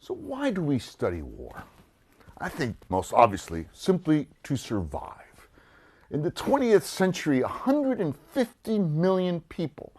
So why do we study war? I think most obviously simply to survive. In the 20th century, 150 million people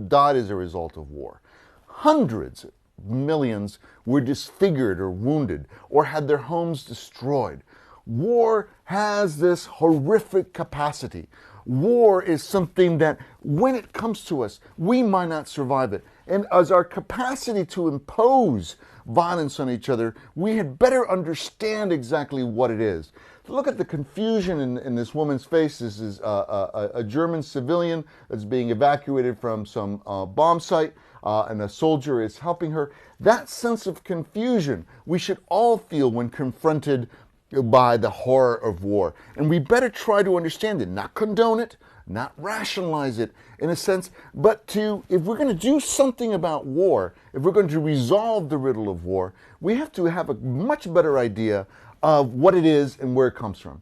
died as a result of war. Hundreds of millions were disfigured or wounded or had their homes destroyed. War has this horrific capacity. War is something that, when it comes to us, we might not survive it. And as our capacity to impose violence on each other, we had better understand exactly what it is. Look at the confusion in this woman's face. This is a German civilian that's being evacuated from some bomb site, and a soldier is helping her. That sense of confusion we should all feel when confronted by the horror of war. And we better try to understand it, not condone it, not rationalize it in a sense, but if we're going to do something about war, if we're going to resolve the riddle of war, we have to have a much better idea of what it is and where it comes from.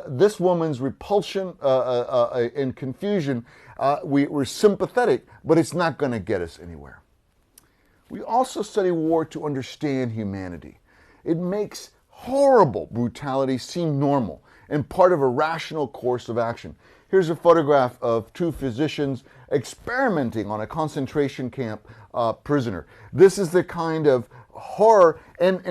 This woman's repulsion and confusion, we're sympathetic, but it's not going to get us anywhere. We also study war to understand humanity. It makes horrible brutality seem normal and part of a rational course of action. Here's a photograph of two physicians experimenting on a concentration camp prisoner. This is the kind of horror and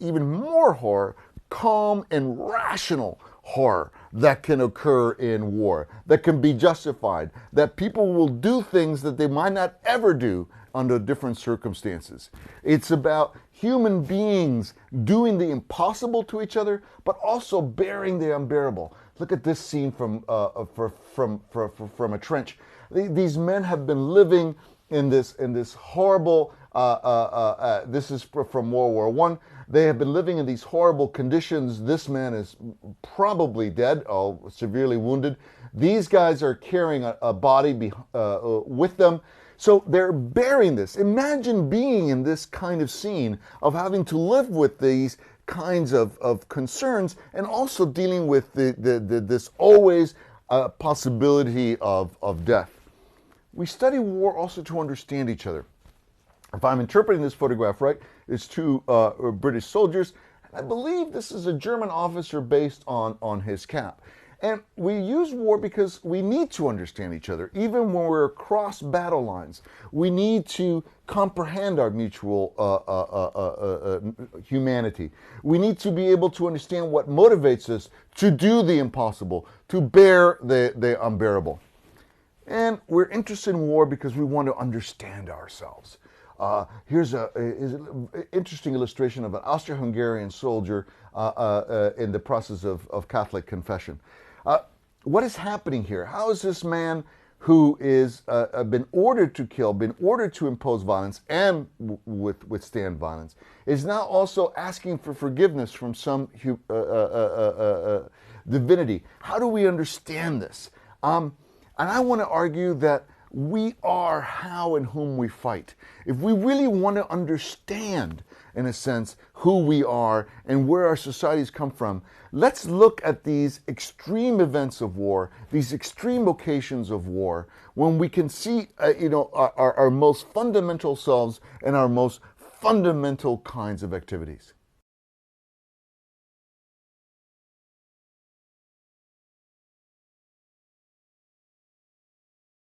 even more horror, calm and rational horror that can occur in war, that can be justified, that people will do things that they might not ever do under different circumstances. It's about human beings doing the impossible to each other, but also bearing the unbearable. Look at this scene from a trench. These men have been living in this horrible. This is from World War I. They have been living in these horrible conditions. This man is probably dead, or severely wounded. These guys are carrying a body with them. So they're bearing this. Imagine being in this kind of scene of having to live with these kinds of concerns and also dealing with this always possibility of death. We study war also to understand each other. If I'm interpreting this photograph right, it's two British soldiers. I believe this is a German officer based on his cap. And we use war because we need to understand each other. Even when we're across battle lines, we need to comprehend our mutual humanity. We need to be able to understand what motivates us to do the impossible, to bear the unbearable. And we're interested in war because we want to understand ourselves. Here's an interesting illustration of an Austro-Hungarian soldier in the process of Catholic confession. What is happening here? How is this man who is been ordered to kill, been ordered to impose violence and withstand violence, is now also asking for forgiveness from some divinity? How do we understand this? And I want to argue that we are how and whom we fight. If we really want to understand, in a sense, who we are and where our societies come from, let's look at these extreme events of war, these extreme occasions of war, when we can see our most fundamental selves and our most fundamental kinds of activities.